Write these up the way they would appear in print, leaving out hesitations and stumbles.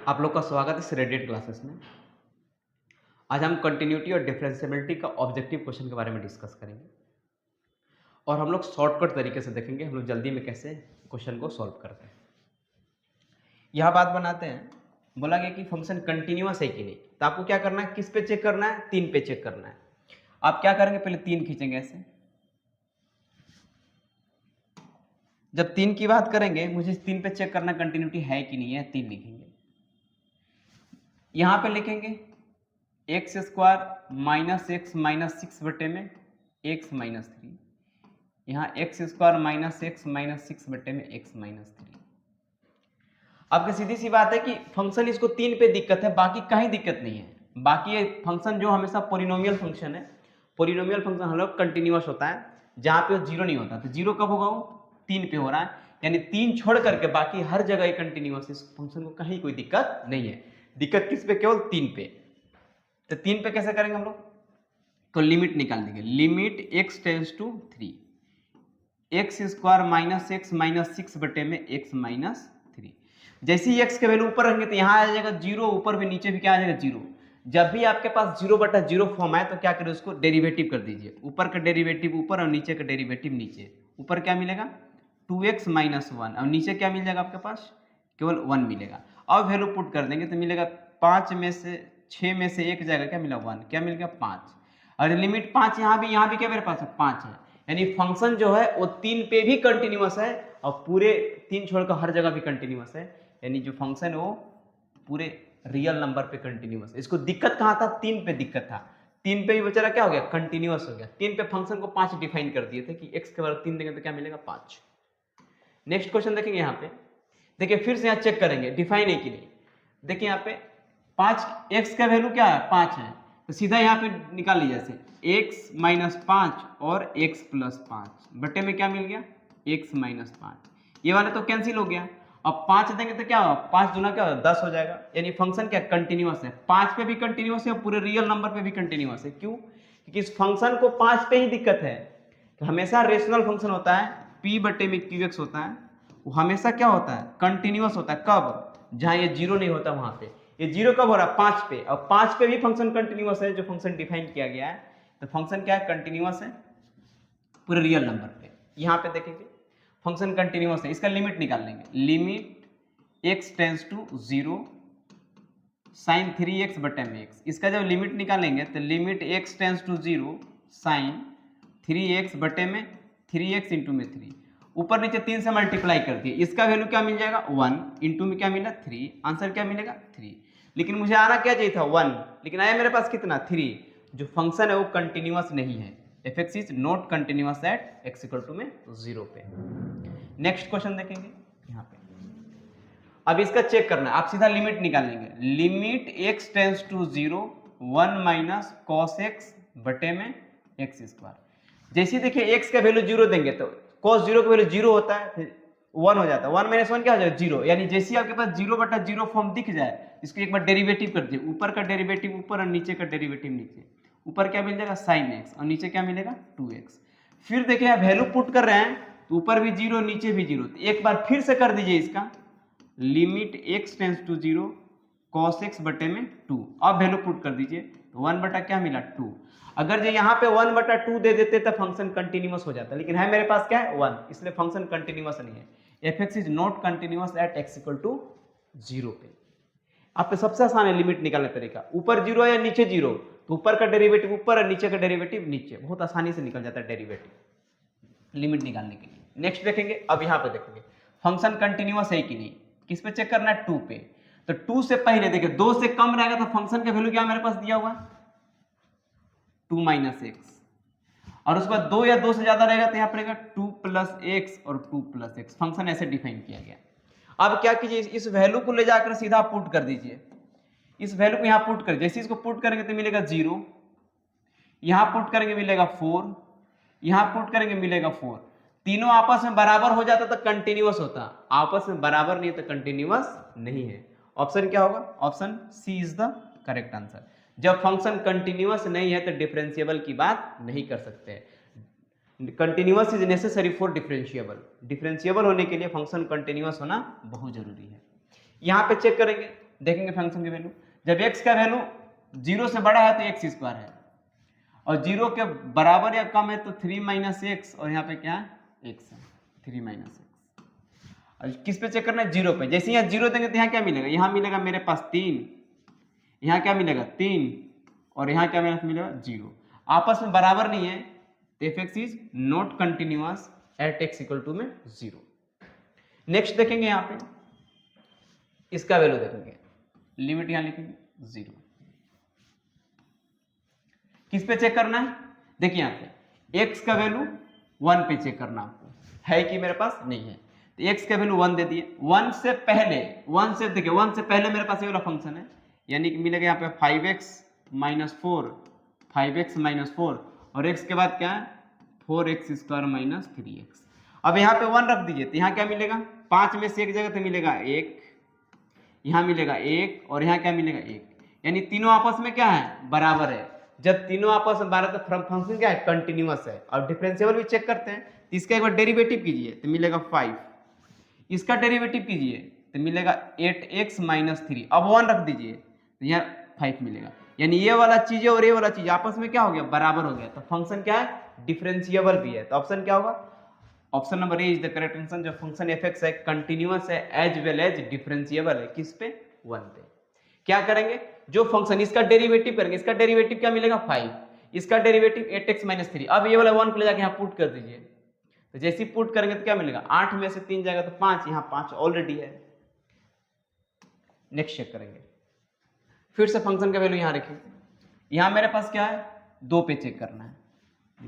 आप लोग का स्वागत है इस रेडिएट क्लासेस में। आज हम कंटिन्यूटी और डिफरेंशियबिलिटी का ऑब्जेक्टिव क्वेश्चन के बारे में डिस्कस करेंगे और हम लोग शॉर्टकट तरीके से देखेंगे हम लोग जल्दी में कैसे क्वेश्चन को सॉल्व करते हैं। यह बात बनाते हैं, बोला गया कि फंक्शन कंटिन्यूअस है कि नहीं, तो आपको क्या करना है, किस पे चेक करना है, 3 पे चेक करना है। आप क्या करेंगे, पहले 3 खींचेंगे ऐसे। जब 3 की बात करेंगे, मुझे 3 पे चेक करना कंटिन्यूटी है कि नहीं है, 3 लिखेंगे। यहां पे लिखेंगे x square minus x minus 6 बटे में एक्स माइनस 3, यहाँ x square minus x minus 6 बटे में एक्स माइनस 3। आपकी सीधी सी बात है कि फंक्शन इसको 3 पे दिक्कत है, बाकी कहीं दिक्कत नहीं है। बाकी ये फंक्शन जो हमेशा पोलिनोमियल फंक्शन है, पोलिनोमियल फंक्शन हम लोग कंटिन्यूअस होता है, जहां पे जीरो नहीं होता। तो जीरो कब होगा, वो 3 पे हो रहा है, यानी 3 छोड़ करके बाकी हर जगह ये कंटिन्यूअस, इस फंक्शन को कहीं कोई दिक्कत नहीं है। दिक्कत किस पे, केवल 3 पे। तो 3 पे कैसे करेंगे हम लोग, तो लिमिट निकाल देंगे। Limit x tends to 3, x square minus x minus 6 बटे में एक्स माइनस 3। जैसे ही एक्स के वैल्यू ऊपर रहेंगे तो यहाँ आ जाएगा जीरो, ऊपर भी नीचे भी क्या आ जाएगा, जीरो। जब भी आपके पास 0/0 फॉर्म आए तो क्या करें, उसको डेरिवेटिव कर दीजिए। ऊपर का डेरिवेटिव ऊपर और नीचे का डेरिवेटिव नीचे। ऊपर क्या मिलेगा 2x माइनस 1 और नीचे क्या मिल जाएगा आपके पास, केवल 1 मिलेगा। अब वैल्यू पुट कर देंगे तो मिलेगा 5 में से 6 में से 1 जाएगा, क्या मिला 1, क्या मिल गया 5। और लिमिट 5 यहाँ भी क्या मेरे पास है 5 है, यानी फंक्शन जो है वो 3 पे भी कंटिन्यूअस है और पूरे 3 छोड़कर हर जगह भी कंटिन्यूअस है। यानी जो फंक्शन है वो पूरे रियल नंबर पे कंटिन्यूअस है। इसको दिक्कत कहाँ था, 3 पे दिक्कत था। 3 पे भी बेचारा क्या हो गया, कंटिन्यूअस हो गया। 3 पे फंक्शन को 5 डिफाइन कर दिए थे कि x के बराबर 3 देंगे तो क्या मिलेगा 5। नेक्स्ट क्वेश्चन देखेंगे यहाँ पे। देखिए फिर से यहाँ चेक करेंगे डिफाइन है कि नहीं। देखिए यहाँ पे 5, x का वैल्यू क्या है 5 है, तो सीधा यहाँ पे निकाल लीजिए जैसे x माइनस 5 और x प्लस 5 बटे में क्या मिल गया x माइनस 5। ये वाला तो कैंसिल हो गया। अब 5 देंगे तो क्या होगा, 5 दूना क्या होगा 10 हो जाएगा। यानी फंक्शन क्या कंटिन्यूअस है, 5 पे भी कंटिन्यूअस है और पूरे रियल नंबर पे भी कंटिन्यूअस है। क्यों, क्योंकि इस फंक्शन को 5 पे ही दिक्कत है। तो हमेशा रेशनल फंक्शन होता है p बटे में qx होता है, वो हमेशा क्या होता है कंटिन्यूअस होता है। कब, जहां ये जीरो नहीं होता वहां पे। ये जीरो कब हो रहा है 5 पे, और 5 पे भी फंक्शन कंटिन्यूअस है जो फंक्शन डिफाइन किया गया है। तो फंक्शन क्या है, कंटिन्यूअस है पूरे रियल नंबर पे। यहां पे देखेंगे फंक्शन कंटिन्यूअस है, इसका लिमिट निकाल लेंगे। Limit x tends to 0 sine 3x बटे में x। इसका जब लिमिट निकालेंगे तो limit x tends to 0 sine 3x बटे में 3x इंटू में 3, ऊपर नीचे 3 से मल्टीप्लाई कर दिए। इसका वैल्यू क्या मिल जाएगा 1 इंटू में क्या मिला 3, आंसर क्या मिलेगा 3। लेकिन मुझे आना क्या चाहिए था 1, लेकिन आया मेरे पास कितना 3। जो फंक्शन है वो कंटिन्यूअस नहीं है, f(x) is not continuous at x equal to में 0 पे। नेक्स्ट क्वेश्चन देखेंगे यहाँ पे। अब इसका चेक करना है, आप सीधा लिमिट निकालेंगे। Limit x tends to 0 1 minus cos x बटे में x स्क्वायर। जैसे देखिए x का वैल्यू 0 देंगे तो cos 0 का वैल्यू 0 होता है, फिर 1 हो जाता है। 1 माइनस 1 क्या हो जाएगा 0, यानी जैसे ही आपके पास 0/0 फॉर्म दिख जाए इसको एक बार डेरिवेटिव कर दिए। ऊपर का डेरिवेटिव ऊपर और नीचे का डेरिवेटिव नीचे। ऊपर क्या मिल जाएगा sin x और नीचे क्या मिलेगा 2x। फिर देखिए आप वैल्यू पुट कर रहे हैं तो ऊपर भी 0 नीचे भी 0, तो एक बार फिर से कर दीजिए इसका। Limit x tends to 0 cos x बटे में 2, अब वैल्यू पुट कर दीजिए तो 1 बटा क्या मिला 2। अगर जो यहाँ पे 1/2 दे देते तो फंक्शन कंटिन्यूअस हो जाता, लेकिन है मेरे पास क्या है 1, इसलिए फंक्शन कंटिन्यूअस नहीं है। f(x) is not continuous at x equal to 0 पे। आप पे सबसे आसान है लिमिट निकालने तरीका, ऊपर 0 है या नीचे 0, तो ऊपर का डेरिवेटिव ऊपर और नीचे का डेरिवेटिव नीचे, बहुत आसानी से निकल जाता है डेरिवेटिव लिमिट निकालने के लिए। नेक्स्ट देखेंगे, अब यहाँ पे देखेंगे फंक्शन कंटिन्यूअस है कि नहीं। किस पे चेक करना है 2 पे। तो 2 से पहले देखिए 2 से कम रहेगा तो फंक्शन का वैल्यू क्या मेरे पास दिया हुआ है 2 माइनस एक्स, और उसके बाद 2 या 2 से ज्यादा रहेगा तो यहाँ पर रहेगा 2 प्लस एक्स और 2 प्लस एक्स। फंक्शन ऐसे डिफाइन किया गया। अब क्या कीजिए, इस वैल्यू को ले जाकर सीधा पुट कर दीजिए। इस वैल्यू को यहाँ पुट कर, जैसे इसको पुट करेंगे तो मिलेगा 0, यहाँ पुट करेंगे मिलेगा 4, यहाँ पुट करेंगे मिलेगा 4। तीनों आपस में बराबर हो जाता तो कंटिन्यूअस होता, आपस में बराबर नहीं तो कंटिन्यूअस नहीं है। ऑप्शन क्या होगा, option C is the correct answer. जब फंक्शन कंटिन्यूअस नहीं है तो डिफरेंशिएबल की बात नहीं कर सकते। Continuous is necessary for differentiable. Differentiable होने के लिए फंक्शन कंटिन्यूअस होना बहुत जरूरी है। यहाँ पे चेक करेंगे देखेंगे फंक्शन की वैल्यू, जब x का वैल्यू 0 से बड़ा है तो x स्क्वायर है, और 0 के बराबर या कम है तो 3 माइनस एक्स, और यहाँ पे क्या है x है, 3 माइनस एक्स। और किस पे चेक करना है, 0 पे। जैसे यहाँ 0 देंगे तो यहाँ क्या मिलेगा, यहाँ मिलेगा मेरे पास 3, यहाँ क्या मिलेगा 3, और यहाँ क्या मिलेगा 0। आपस में बराबर नहीं है तो f(x) is not continuous at x equal to में 0। नेक्स्ट देखेंगे यहाँ पे इसका वैल्यू देखेंगे, लिमिट यहाँ लिखेंगे 0। किस पे चेक करना है, देखिए यहाँ पे x का वैल्यू 1 पे चेक करना आपको, है कि मेरे पास नहीं है, तो x का वैल्यू 1 दे दिए। 1 से पहले, 1 से देखिए 1 से पहले मेरे पास ये वाला फंक्शन है, यानी कि मिलेगा यहाँ पे 5x माइनस 4, 5x माइनस 4, और x के बाद क्या है 4x स्क्वायर माइनस 3x। अब यहाँ पे 1 रख दीजिए तो यहाँ क्या मिलेगा, 5 में से एक जगह तो मिलेगा 1, यहाँ मिलेगा 1, और यहाँ क्या मिलेगा 1, यानी तीनों आपस में क्या है बराबर है। जब तीनों आपस में बराबर तो फंक्शन क्या है कंटिन्यूअस है। और डिफरेंशिएबल भी चेक करते हैं, तो इसका एक बार डेरिवेटिव कीजिए तो मिलेगा 5, इसका डेरिवेटिव कीजिए तो मिलेगा 8x माइनस 3, अब 1 रख दीजिए तो यहाँ 5 मिलेगा, यानी ये वाला चीज और ये वाला चीज आपस में क्या हो गया बराबर हो गया, तो फंक्शन क्या है डिफरेंशिएबल भी है। तो ऑप्शन क्या होगा, option number A is the correct answer. जो फंक्शन f(x) है कंटिन्यूअस है एज वेल एज डिफरेंशिएबल है, किस पे 1 पे। क्या करेंगे, जो फंक्शन इसका डेरिवेटिव करेंगे, इसका डेरिवेटिव क्या मिलेगा 5, इसका डेरिवेटिव 8x माइनस 3। अब ये वाला 1 को ले जाके यहाँ पुट कर दीजिए, तो जैसे ही पुट करेंगे तो क्या मिलेगा 8 में से 3 जाएगा तो 5, यहाँ 5 ऑलरेडी है। नेक्स्ट चेक करेंगे, फिर से फंक्शन का वैल्यू यहाँ रखिए, यहाँ मेरे पास क्या है 2 पे चेक करना है।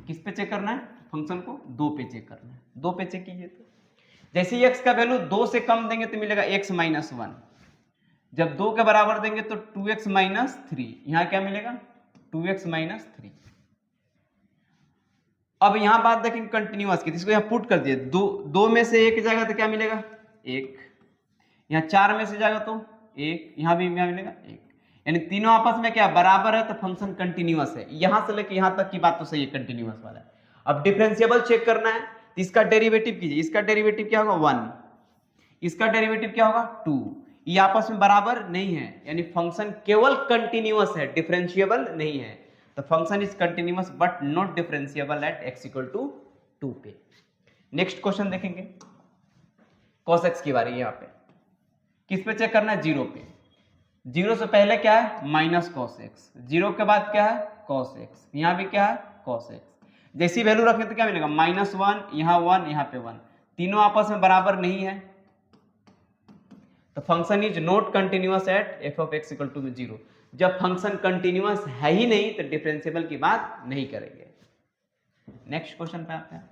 किस पे चेक करना है, फंक्शन को 2 पे चेक करना है। 2 पे चेक कीजिए तो जैसे ही x का वैल्यू 2 से कम देंगे तो मिलेगा x माइनस 1, जब 2 के बराबर देंगे तो 2x माइनस 3, यहाँ क्या मिलेगा 2x माइनस 3। अब यहाँ बात देखेंगे कंटिन्यूअस की, इसको यहाँ पुट कर दिए, 2 में से 1 जाएगा तो क्या मिलेगा 1, यहाँ 4 में से जाएगा तो 1, यहाँ भी क्या मिलेगा 1, यानी तीनों आपस में क्या बराबर है, तो फंक्शन कंटिन्यूअस है। यहां से लेके यहां तक की बात तो सही है, कंटिन्यूअस वाला है। अब डिफरेंशिएबल चेक करना है तो इसका डेरिवेटिव कीजिए, इसका डेरिवेटिव क्या होगा 1, इसका डेरिवेटिव क्या होगा 2, ये आपस में बराबर नहीं है, यानी फंक्शन केवल कंटिन्यूअस है, डिफरेंशिएबल नहीं है। तो function is continuous but not differentiable at x equal to 2 पे। नेक्स्ट क्वेश्चन देखेंगे, cos x की बारी है। यहाँ पे किस पे चेक करना है 0 पे। 0 से पहले क्या है माइनस cos x, 0 के बाद क्या है cos x, यहाँ भी क्या है cos x। जैसी वैल्यू रखें तो क्या मिलेगा -1, यहाँ 1, यहाँ पे 1, तीनों आपस में बराबर नहीं है, तो function is not continuous at f of x equal to 0। जब फंक्शन कंटिन्यूअस है ही नहीं तो डिफरेंशिएबल की बात नहीं करेंगे। नेक्स्ट क्वेश्चन पे आते हैं,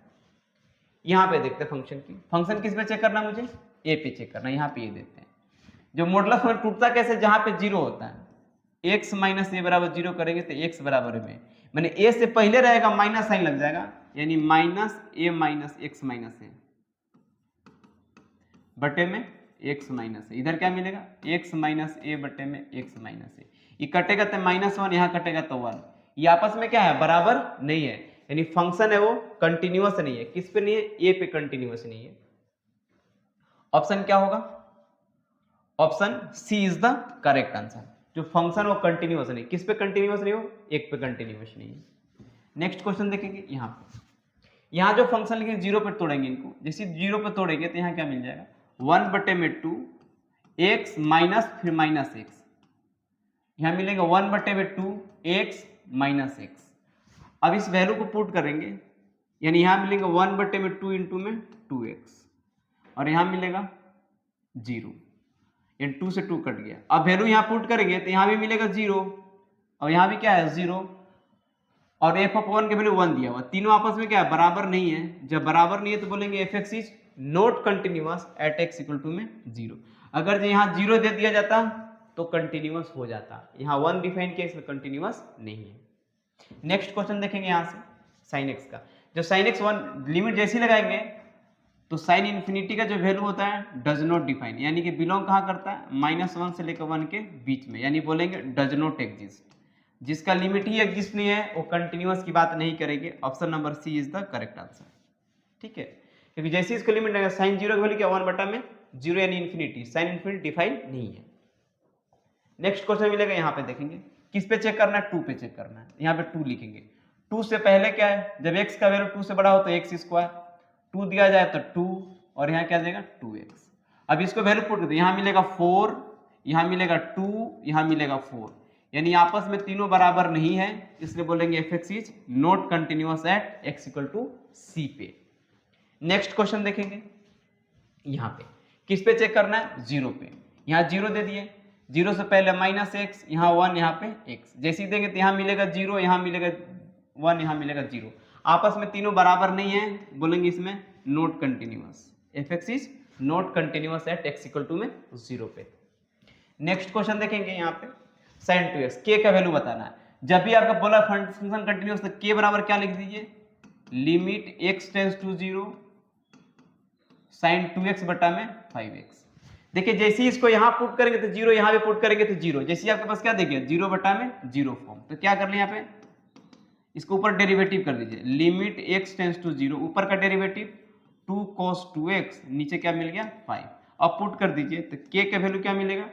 यहाँ पे देखते हैं फंक्शन की। फंक्शन किस पे चेक करना है मुझे, a पे चेक करना है। यहाँ पे ये देते हैं जो मॉडुलस फंक्शन टूटता कैसे, जहां पे 0 होता है, x माइनस a बराबर 0 करेंगे तो x बराबर में मैंने a से पहले रहेगा माइनस साइन लग जाएगा, यानी minus a minus x minus a बटे में x माइनस a। इधर क्या मिलेगा x माइनस a बटे में x माइनस a, ये कटेगा तो -1, यहाँ कटेगा तो 1, ये आपस में क्या है बराबर नहीं है, यानी फंक्शन है वो कंटिन्यूअस नहीं है। किस पे नहीं है, a पे कंटिन्यूअस नहीं है। ऑप्शन क्या होगा, option C is the correct answer. जो फंक्शन वो कंटिन्यूअस नहीं, किस पे कंटिन्यूअस नहीं हो, एक पे कंटिन्यूअस नहीं है। नेक्स्ट क्वेश्चन देखेंगे, यहाँ जो फंक्शन लिखे 0 पे तोड़ेंगे इनको, जैसे 0 पे तोड़ेंगे तो यहाँ क्या मिल जाएगा 1 बटे में 2 x माइनस फिर माइनस x, यहाँ मिलेगा 1 बटे में 2 x माइनस x। अब इस वैल्यू को पुट करेंगे, यानी यहाँ मिलेगा 1 बटे में 2 इंटू में 2x, और यहाँ मिलेगा 0, यानी 2 से 2 कट गया। अब वैल्यू यहाँ पुट करेंगे तो यहाँ भी मिलेगा 0, और यहाँ भी क्या है 0, और f ऑफ 1 के वैल्यू 1 दिया हुआ, तीनों आपस में क्या है बराबर नहीं है। जब बराबर नहीं है तो बोलेंगे f(x) is not continuous at x equal to में 0। अगर जो यहाँ 0 दे दिया जाता तो कंटिन्यूअस हो जाता, यहाँ 1 डिफाइन किया, इसमें कंटिन्यूअस नहीं है। नेक्स्ट क्वेश्चन देखेंगे यहाँ से साइन x का। जो साइन x 1 लिमिट जैसी लगाएंगे तो साइन इन्फिनिटी का जो वैल्यू होता है डज नॉट डिफाइन, यानी कि बिलोंग कहाँ करता है -1 से लेकर 1 के बीच में, यानी बोलेंगे डज नॉट एग्जिस्ट। जिसका लिमिट ही एग्जिस्ट नहीं है वो कंटिन्यूअस की बात नहीं करेंगे। Option number C is the correct answer, ठीक है, क्योंकि जैसे इसको लिमिट लगेगा साइन 0 की वैल्यू क्या 1 बटा में 0 यानी इन्फिनिटी, साइन इन्फिनिटी डिफाइन नहीं है। नेक्स्ट क्वेश्चन मिलेगा, यहाँ पे देखेंगे किस पे चेक करना है, 2 पे चेक करना है। यहाँ पे 2 लिखेंगे, 2 से पहले क्या है, जब x का वैल्यू 2 से बड़ा हो तो x स्क्वायर, 2 दिया जाए तो 2 और यहाँ क्या देगा 2x। अब इसको वैल्यू पुट कर दो, यहाँ मिलेगा 4, यहाँ मिलेगा 2, यहाँ मिलेगा 4, यानी आपस में तीनों बराबर नहीं है, इसलिए बोलेंगे fx is not continuous at x equal to c पे। नेक्स्ट क्वेश्चन देखेंगे, यहाँ पे किस पे चेक करना है, 0 पे। यहाँ 0 दे दिए, 0 से पहले -x, यहाँ 1, यहाँ पे x, जैसे ही देंगे तो यहाँ मिलेगा 0, यहाँ मिलेगा 1, यहाँ मिलेगा 0, आपस में तीनों बराबर नहीं है, बोलेंगे इसमें not continuous, fx is not continuous at x equal to में 0 पे। नेक्स्ट क्वेश्चन देखेंगे, यहाँ पे sin 2x, k का वैल्यू बताना है। जब भी आपका बोला फंक्शन कंटिन्यूअस तो k बराबर क्या लिख दीजिए, limit x tends to 0 sin 2x बटा में 5x। देखिए जैसे ही इसको यहाँ पुट करेंगे तो 0, यहाँ पे पुट करेंगे तो 0, जैसे ही आपके पास क्या देखिए 0 बटा में 0 फॉर्म, तो क्या कर लें यहाँ पे इसको ऊपर डेरिवेटिव कर दीजिए, लिमिट x टेंड्स टू 0, ऊपर का डेरिवेटिव 2 cos 2x, नीचे क्या मिल गया 5। अब पुट कर दीजिए तो k का वैल्यू क्या मिलेगा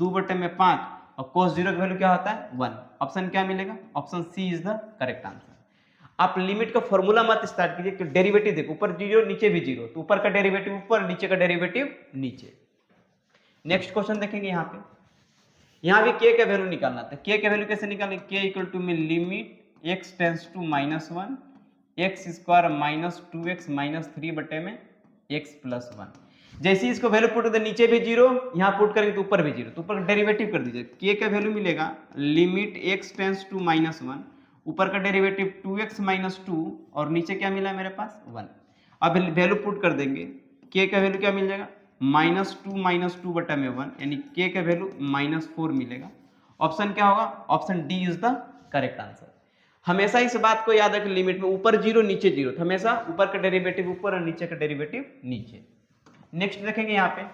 2 बटे में 5 और cos 0 का वैल्यू क्या होता है 1। ऑप्शन क्या मिलेगा, option C is the correct answer. आप लिमिट का फॉर्मूला मत स्टार्ट कीजिए कि डेरिवेटिव देखो, ऊपर 0 नीचे भी 0, तो ऊपर का डेरिवेटिव ऊपर, नीचे का डेरिवेटिव नीचे। नेक्स्ट क्वेश्चन देखेंगे, यहाँ पे यहाँ भी k का वैल्यू निकालना था। k का वैल्यू कैसे निकालें, k इक्वल टू में limit x tends to -1 x square -2x -3 बटे में x प्लस 1। जैसे ही इसको वैल्यू पुट कर, नीचे भी 0, यहाँ पुट करेंगे तो ऊपर भी 0, तो ऊपर डेरिवेटिव कर दीजिए, k का वैल्यू मिलेगा लिमिट x टेंड्स टू -1, ऊपर का डेरिवेटिव 2x - 2 और नीचे क्या मिला है मेरे पास 1। अब वैल्यू पुट कर देंगे, k का वैल्यू क्या मिल जाएगा -2 - 2 बटा में 1, यानी k का वैल्यू -4 मिलेगा। ऑप्शन क्या होगा, option D is the correct answer. हमेशा इस बात को याद रखें, लिमिट में ऊपर 0 नीचे 0, तो हमेशा ऊपर का डेरिवेटिव ऊपर और नीचे का डेरिवेटिव नीचे। नेक्स्ट देखेंगे, यहाँ पे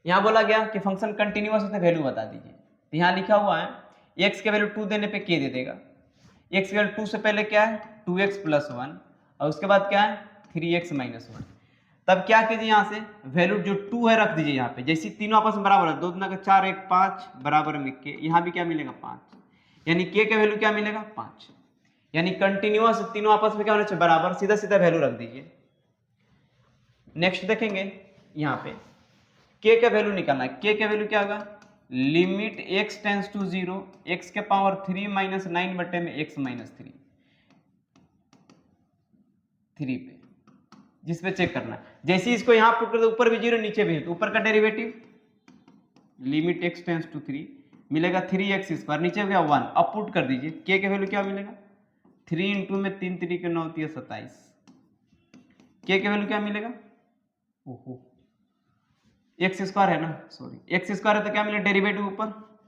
यहाँ बोला गया कि फंक्शन कंटिन्यूअस है, वैल्यू बता दीजिए। तो यहाँ लिखा हुआ है x के वैल्यू 2 देने पे k दे देगा, x के वैल्यू 2 से पहले क्या है 2x प्लस 1 और उसके बाद क्या है 3x माइनस 1। तब क्या कीजिए, यहाँ से वैल्यू जो 2 है रख दीजिए यहाँ पे, जैसे तीनों आपस में बराबर है, 2 दूना 4 1 5 बराबर में k, यहाँ भी क्या मिलेगा 5, यानी k का वैल्यू क्या मिलेगा 5, यानी कंटिन्यूअस तीनों आपस में क्या होना चाहिए बराबर, सीधा सीधा वैल्यू रख दीजिए। नेक्स्ट देखेंगे, यहाँ पे k का वैल्यू निकालना है। k का वैल्यू क्या होगा, limit x tends to 0 x के पावर 3 - 9 बटे में x - 3 पे, जिस पे चेक करना है। जैसे ही इसको यहाँ पुट कर दो, ऊपर भी 0 नीचे भी 0, तो ऊपर का derivative limit x tends to 3 मिलेगा 3x स्क्वायर, नीचे गया 1। अब पुट कर दीजिए, k के वैल्यू क्या मिलेगा 3 इंटू में 3 3 के 9 3 27, k के वैल्यू क्या मिलेगा, ओहो एक्स स्क्वायर है ना, सॉरी एक्स स्क्वायर है तो क्या मिलेगा डेरिवेटिव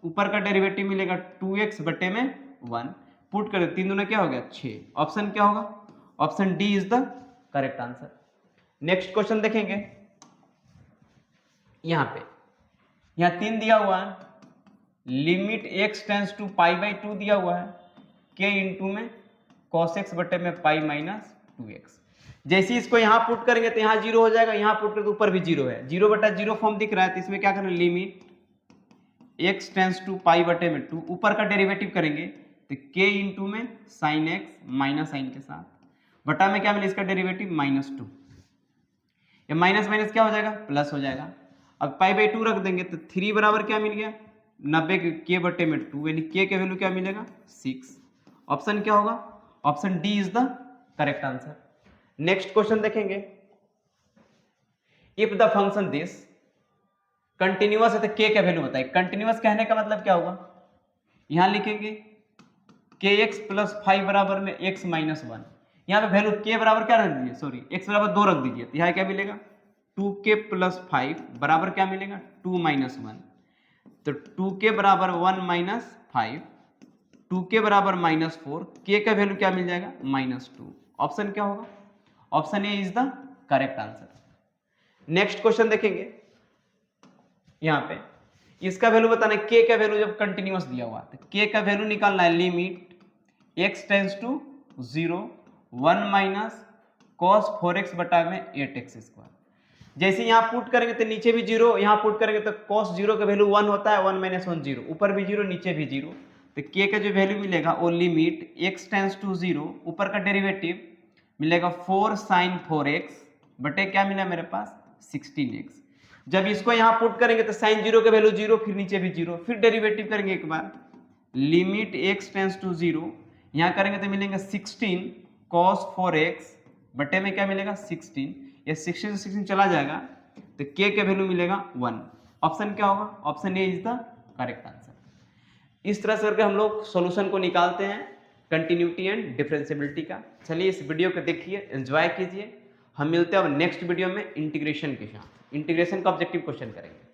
ऊपर का डेरिवेटिव मिलेगा 2x बटे में 1। पुट कर 3 दूना क्या हो गया 6। ऑप्शन क्या होगा, option D is the correct answer. Next question देखेंगे, यहाँ पे यहाँ 3 दिया हुआ है, लिमिट x टेंड्स टू π/2 दिया हुआ है, k इंटू में cos x बटे में π माइनस 2x। जैसे ही इसको यहाँ पुट करेंगे तो यहाँ 0 हो जाएगा, यहाँ पुट करें तो ऊपर भी 0 है, 0 बटा 0 फॉर्म दिख रहा है, तो इसमें क्या करें लिमिट x टेंड्स टू π बटे में 2, ऊपर का डेरिवेटिव करेंगे तो k इंटू में sin x माइनस साइन के साथ बटा में क्या मिले इसका डेरिवेटिव -2, या माइनस माइनस क्या हो जाएगा प्लस हो जाएगा। अब π/2 रख देंगे तो 3 बराबर क्या मिल गया 90 k बटे में 2, यानी k के वैल्यू क्या मिलेगा 6। ऑप्शन क्या होगा, option D is the correct answer. Next question देखेंगे, if the function this continuous है तो k का वैल्यू बताइए। कंटिन्यूअस कहने का मतलब क्या होगा, यहां लिखेंगे kx प्लस 5 बराबर में x माइनस 1, यहाँ पे वैल्यू k बराबर क्या रख दीजिए, सॉरी x बराबर 2 रख दीजिए, तो यहाँ क्या मिलेगा 2k प्लस 5 बराबर क्या मिलेगा 2 माइनस 1, तो 2k बराबर 1 माइनस 5, 2k बराबर -4, k का वैल्यू क्या मिल जाएगा -2। ऑप्शन क्या होगा, option A is the correct answer. Next question देखेंगे, यहाँ पे इसका वैल्यू बताना है, k का वैल्यू जब कंटिन्यूअस दिया हुआ तो k का वैल्यू निकालना है, limit x tends to 0 1 minus cos 4x बटा में 8x स्क्वायर। जैसे यहाँ पुट करेंगे तो नीचे भी जीरो, यहाँ पुट करेंगे तो cos जीरो का वैल्यू 1 होता है, 1 - 1 जीरो, ऊपर भी जीरो नीचे भी जीरो। तो k का जो वैल्यू मिलेगा वो limit x tends to zero, ऊपर का डेरिवेटिव मिलेगा 4 sin 4x बटे क्या मिला मेरे पास 16x। जब इसको यहाँ पुट करेंगे तो साइन जीरो का वैल्यू जीरो, फिर नीचे भी जीरो, फिर डेरिवेटिव करेंगे एक बार, limit x tends to zero, यहाँ करेंगे तो मिलेंगे 16 cos 4x बटे में क्या मिलेगा 16, ये 16 से 16 चला जाएगा तो k का वैल्यू मिलेगा 1। ऑप्शन क्या होगा? Option A is the correct answer. इस तरह से करके हम लोग सॉल्यूशन को निकालते हैं कंटिन्यूटी एंड डिफरेंशिएबिलिटी का। चलिए इस वीडियो को देखिए, एंजॉय कीजिए। हम मिलते हैं अब नेक्स्ट वीडियो में इंटीग्रेशन के साथ। इंटीग्रेशन का ऑब्जेक्टिव क्वेश्चन करेंगे।